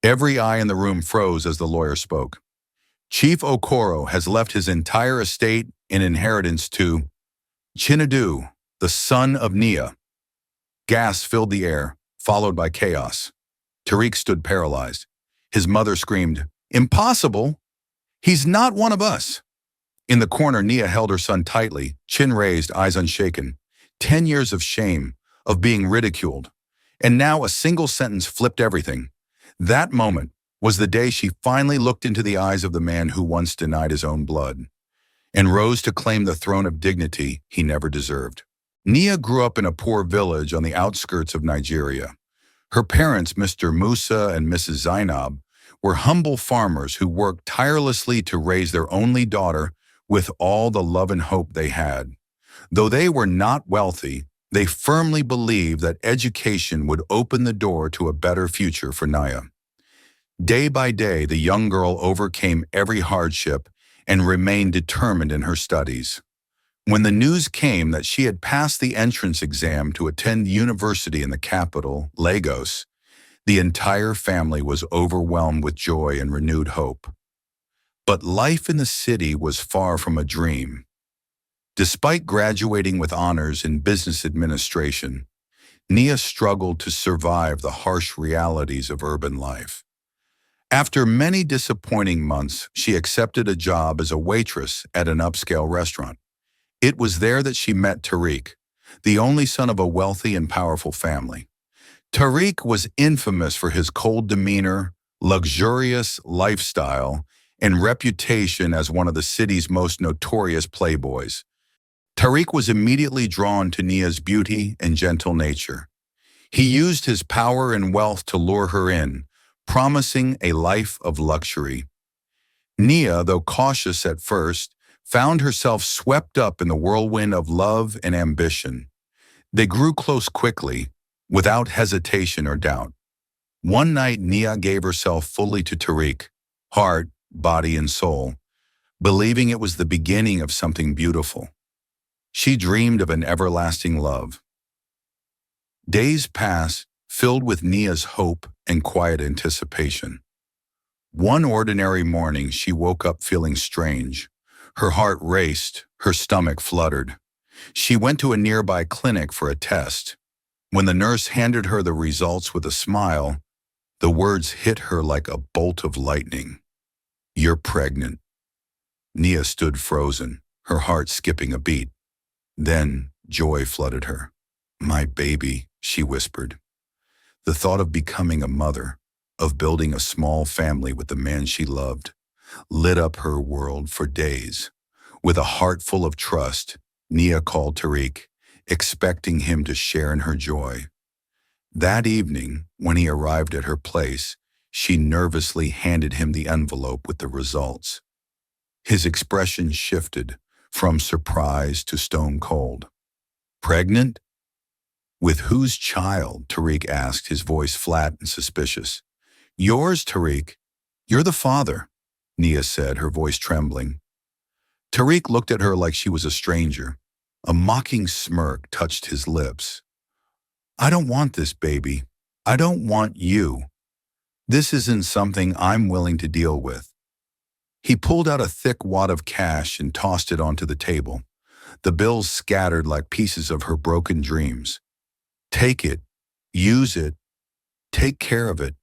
Every eye in the room froze as the lawyer spoke. Chief Okoro has left his entire estate in inheritance to Chinedu, the son of Nia. Gas filled the air, followed by chaos. Tariq stood paralyzed. His mother screamed, "Impossible! He's not one of us!" In the corner, Nia held her son tightly, chin raised, eyes unshaken. 10 years of shame, of being ridiculed. And now a single sentence flipped everything. That moment was the day she finally looked into the eyes of the man who once denied his own blood and rose to claim the throne of dignity he never deserved. Nia grew up in a poor village on the outskirts of Nigeria. Her parents, Mr. Musa and Mrs. Zainab, were humble farmers who worked tirelessly to raise their only daughter with all the love and hope they had. Though they were not wealthy, they firmly believed that education would open the door to a better future for Nia. Day by day, the young girl overcame every hardship and remained determined in her studies. When the news came that she had passed the entrance exam to attend university in the capital, Lagos, the entire family was overwhelmed with joy and renewed hope. But life in the city was far from a dream. Despite graduating with honors in business administration, Nia struggled to survive the harsh realities of urban life. After many disappointing months, she accepted a job as a waitress at an upscale restaurant. It was there that she met Tariq, the only son of a wealthy and powerful family. Tariq was infamous for his cold demeanor, luxurious lifestyle, and reputation as one of the city's most notorious playboys. Tariq was immediately drawn to Nia's beauty and gentle nature. He used his power and wealth to lure her in, promising a life of luxury. Nia, though cautious at first, found herself swept up in the whirlwind of love and ambition. They grew close quickly, without hesitation or doubt. One night, Nia gave herself fully to Tariq, heart, body, and soul, believing it was the beginning of something beautiful. She dreamed of an everlasting love. Days passed, filled with Nia's hope and quiet anticipation. One ordinary morning, she woke up feeling strange. Her heart raced, her stomach fluttered. She went to a nearby clinic for a test. When the nurse handed her the results with a smile, the words hit her like a bolt of lightning. "You're pregnant." Nia stood frozen, her heart skipping a beat. Then joy flooded her. "My baby," she whispered. The thought of becoming a mother, of building a small family with the man she loved, lit up her world for days. With a heart full of trust, Nia called Tariq, expecting him to share in her joy. That evening, when he arrived at her place, she nervously handed him the envelope with the results. His expression shifted from surprise to stone cold. "Pregnant? With whose child?" Tariq asked, his voice flat and suspicious. "Yours, Tariq. You're the father," Nia said, her voice trembling. Tariq looked at her like she was a stranger. A mocking smirk touched his lips. "I don't want this baby. I don't want you. This isn't something I'm willing to deal with." He pulled out a thick wad of cash and tossed it onto the table. The bills scattered like pieces of her broken dreams. "Take it. Use it. Take care of it.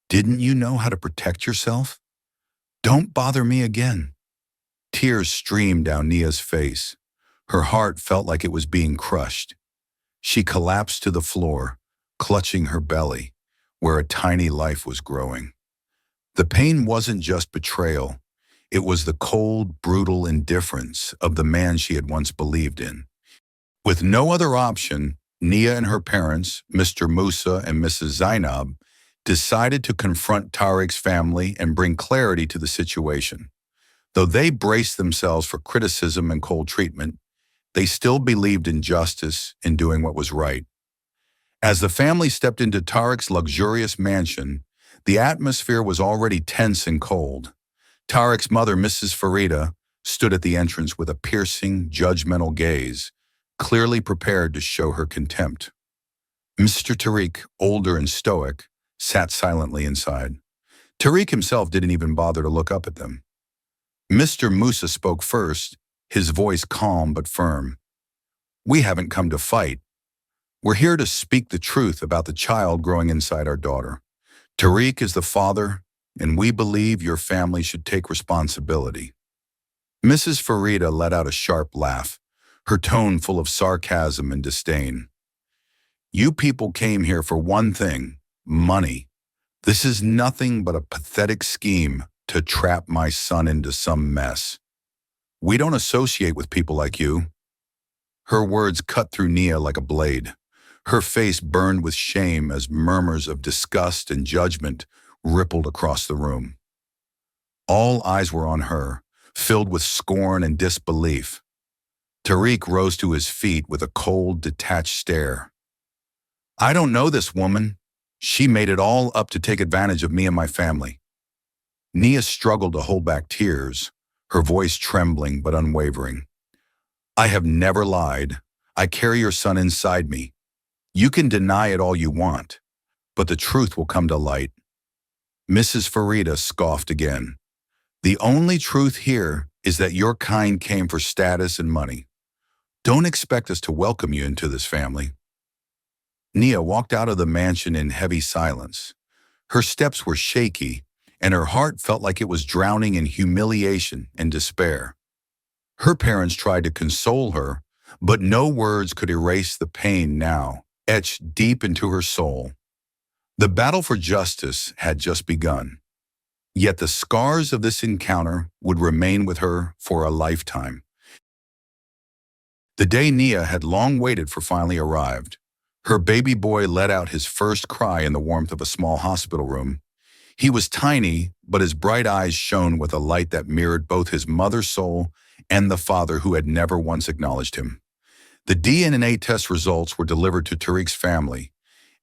Didn't you know how to protect yourself? Don't bother me again." Tears streamed down Nia's face. Her heart felt like it was being crushed. She collapsed to the floor, clutching her belly, where a tiny life was growing. The pain wasn't just betrayal. It was the cold, brutal indifference of the man she had once believed in. With no other option, Nia and her parents, Mr. Musa and Mrs. Zainab, decided to confront Tariq's family and bring clarity to the situation. Though they braced themselves for criticism and cold treatment, they still believed in justice and doing what was right. As the family stepped into Tariq's luxurious mansion, the atmosphere was already tense and cold. Tariq's mother, Mrs. Farida, stood at the entrance with a piercing, judgmental gaze, clearly prepared to show her contempt. Mr. Tariq, older and stoic, sat silently inside. Tariq himself didn't even bother to look up at them. Mr. Musa spoke first, his voice calm but firm. "We haven't come to fight. We're here to speak the truth about the child growing inside our daughter. Tariq is the father, and we believe your family should take responsibility." Mrs. Farida let out a sharp laugh, her tone full of sarcasm and disdain. "You people came here for one thing, money. This is nothing but a pathetic scheme to trap my son into some mess. We don't associate with people like you." Her words cut through Nia like a blade. Her face burned with shame as murmurs of disgust and judgment rippled across the room. All eyes were on her, filled with scorn and disbelief. Tariq rose to his feet with a cold, detached stare. "I don't know this woman. She made it all up to take advantage of me and my family." Nia struggled to hold back tears, her voice trembling but unwavering. "I have never lied. I carry your son inside me. You can deny it all you want, but the truth will come to light." Mrs. Farida scoffed again. "The only truth here is that your kind came for status and money. Don't expect us to welcome you into this family." Nia walked out of the mansion in heavy silence. Her steps were shaky, and her heart felt like it was drowning in humiliation and despair. Her parents tried to console her, but no words could erase the pain now, etched deep into her soul. The battle for justice had just begun, yet the scars of this encounter would remain with her for a lifetime. The day Nia had long waited for finally arrived. Her baby boy let out his first cry in the warmth of a small hospital room. He was tiny, but his bright eyes shone with a light that mirrored both his mother's soul and the father who had never once acknowledged him. The DNA test results were delivered to Tariq's family,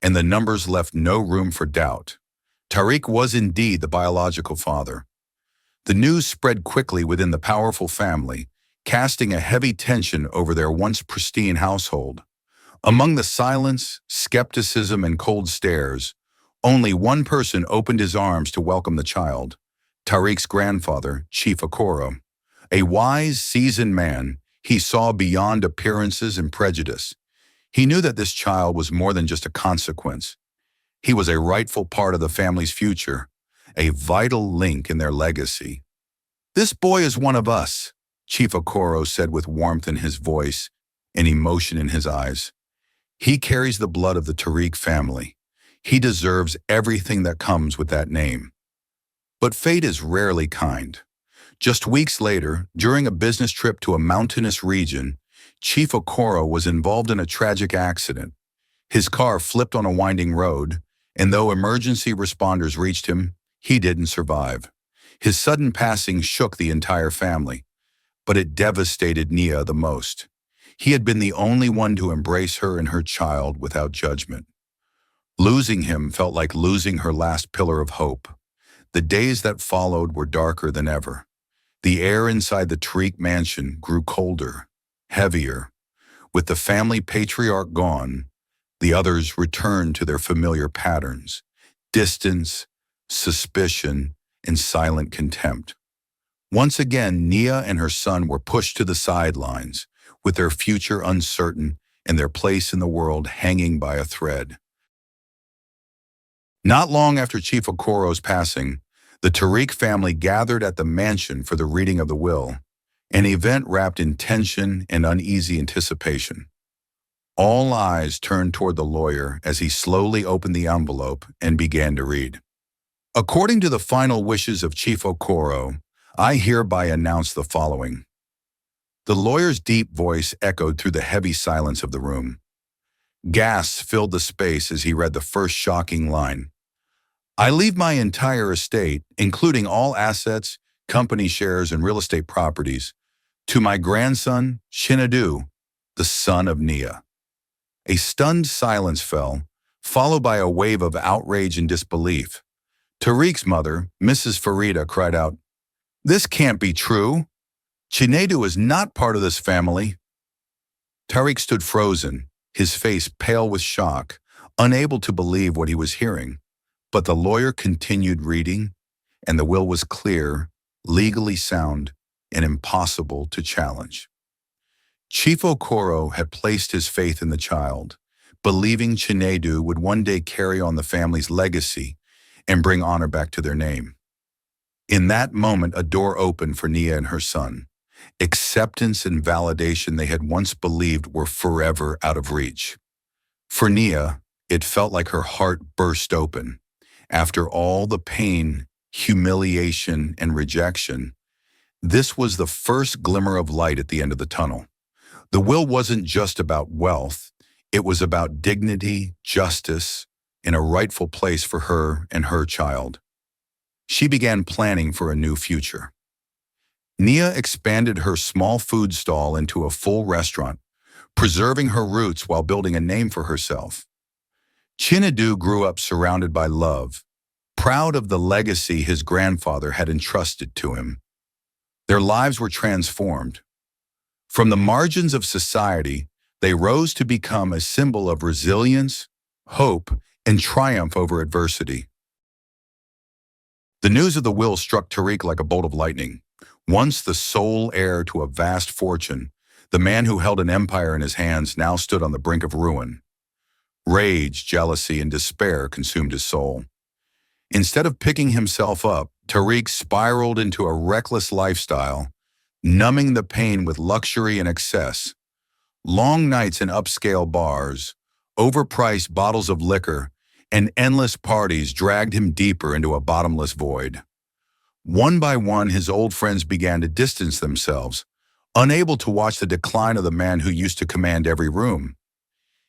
and the numbers left no room for doubt. Tariq was indeed the biological father. The news spread quickly within the powerful family, casting a heavy tension over their once pristine household. Among the silence, skepticism, and cold stares, only one person opened his arms to welcome the child: Tariq's grandfather, Chief Okoro. A wise, seasoned man, he saw beyond appearances and prejudice. He knew that this child was more than just a consequence. He was a rightful part of the family's future, a vital link in their legacy. "This boy is one of us," Chief Okoro said with warmth in his voice and emotion in his eyes. "He carries the blood of the Tariq family. He deserves everything that comes with that name." But fate is rarely kind. Just weeks later, during a business trip to a mountainous region, Chief Okoro was involved in a tragic accident. His car flipped on a winding road, and though emergency responders reached him, he didn't survive. His sudden passing shook the entire family, but it devastated Nia the most. He had been the only one to embrace her and her child without judgment. Losing him felt like losing her last pillar of hope. The days that followed were darker than ever. The air inside the Tariq mansion grew colder, heavier. With the family patriarch gone, the others returned to their familiar patterns: distance, suspicion, and silent contempt. Once again, Nia and her son were pushed to the sidelines, with their future uncertain and their place in the world hanging by a thread. Not long after Chief Okoro's passing, the Tariq family gathered at the mansion for the reading of the will, an event wrapped in tension and uneasy anticipation. All eyes turned toward the lawyer as he slowly opened the envelope and began to read. "According to the final wishes of Chief Okoro, I hereby announce the following." The lawyer's deep voice echoed through the heavy silence of the room. Gasps filled the space as he read the first shocking line. "I leave my entire estate, including all assets, company shares, and real estate properties, to my grandson, Chinadu, the son of Nia." A stunned silence fell, followed by a wave of outrage and disbelief. Tariq's mother, Mrs. Farida, cried out, "This can't be true. Chinedu is not part of this family." Tariq stood frozen, his face pale with shock, unable to believe what he was hearing. But the lawyer continued reading. and the will was clear, legally sound, and impossible to challenge. Chief Okoro had placed his faith in the child, believing Chinedu would one day carry on the family's legacy and bring honor back to their name. In that moment, a door opened for Nia and her son. Acceptance and validation they had once believed were forever out of reach. For Nia, it felt like her heart burst open. After all the pain, humiliation, and rejection, this was the first glimmer of light at the end of the tunnel. The will wasn't just about wealth, it was about dignity, justice, and a rightful place for her and her child. She began planning for a new future. Nia expanded her small food stall into a full restaurant, preserving her roots while building a name for herself. Chinedu grew up surrounded by love, proud of the legacy his grandfather had entrusted to him. Their lives were transformed. From the margins of society, they rose to become a symbol of resilience, hope, and triumph over adversity. The news of the will struck Tariq like a bolt of lightning. Once the sole heir to a vast fortune, the man who held an empire in his hands now stood on the brink of ruin. Rage, jealousy, and despair consumed his soul. Instead of picking himself up, Tariq spiraled into a reckless lifestyle, numbing the pain with luxury and excess. Long nights in upscale bars, overpriced bottles of liquor, and endless parties dragged him deeper into a bottomless void. One by one, his old friends began to distance themselves, unable to watch the decline of the man who used to command every room.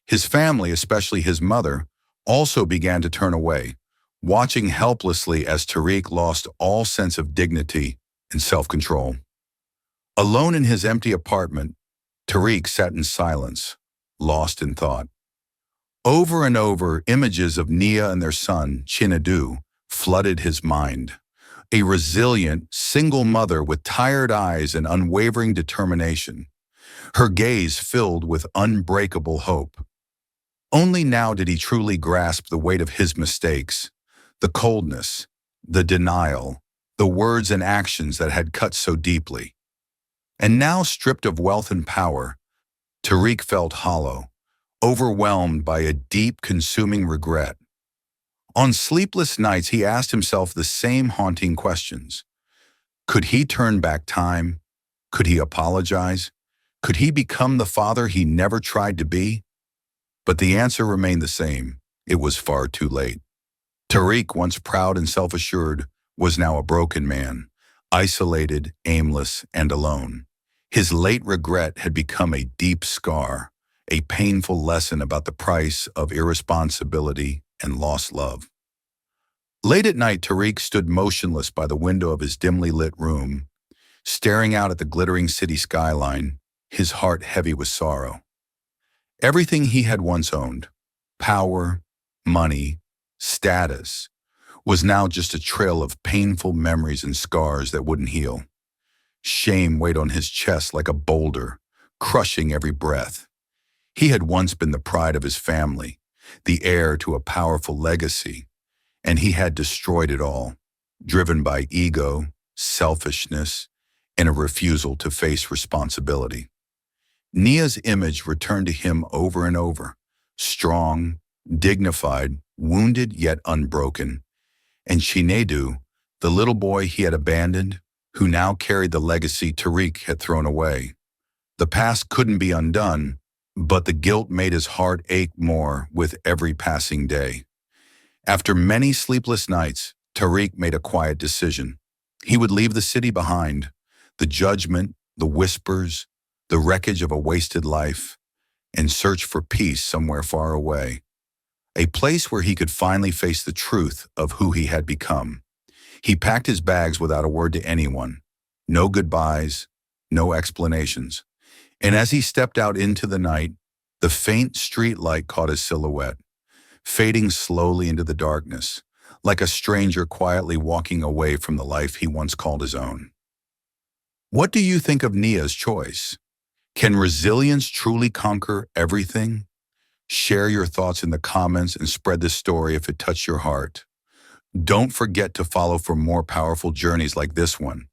His family, especially his mother, also began to turn away, watching helplessly as Tariq lost all sense of dignity and self-control. Alone in his empty apartment, Tariq sat in silence, lost in thought. Over and over, images of Nia and their son, Chinedu, flooded his mind. A resilient, single mother with tired eyes and unwavering determination, her gaze filled with unbreakable hope. Only now did he truly grasp the weight of his mistakes, the coldness, the denial, the words and actions that had cut so deeply. And now, stripped of wealth and power, Tariq felt hollow, overwhelmed by a deep, consuming regret. On sleepless nights, he asked himself the same haunting questions. Could he turn back time? Could he apologize? Could he become the father he never tried to be? But the answer remained the same. It was far too late. Tariq, once proud and self-assured, was now a broken man, isolated, aimless, and alone. His late regret had become a deep scar, a painful lesson about the price of irresponsibility and lost love. Late at night, Tariq stood motionless by the window of his dimly lit room, staring out at the glittering city skyline, his heart heavy with sorrow. Everything he had once owned, power, money, status, was now just a trail of painful memories and scars that wouldn't heal. Shame weighed on his chest like a boulder, crushing every breath. He had once been the pride of his family, the heir to a powerful legacy, and he had destroyed it all, driven by ego, selfishness, and a refusal to face responsibility. Nia's image returned to him over and over, strong, dignified, wounded yet unbroken. And Chinedu, the little boy he had abandoned, who now carried the legacy Tariq had thrown away. The past couldn't be undone, but the guilt made his heart ache more with every passing day. After many sleepless nights, Tariq made a quiet decision. He would leave the city behind, the judgment, the whispers, the wreckage of a wasted life, and search for peace somewhere far away. A place where he could finally face the truth of who he had become. He packed his bags without a word to anyone. No goodbyes, no explanations. And as he stepped out into the night, the faint street light caught his silhouette, fading slowly into the darkness, like a stranger quietly walking away from the life he once called his own. What do you think of Nia's choice? Can resilience truly conquer everything? Share your thoughts in the comments and spread this story if it touched your heart. Don't forget to follow for more powerful journeys like this one.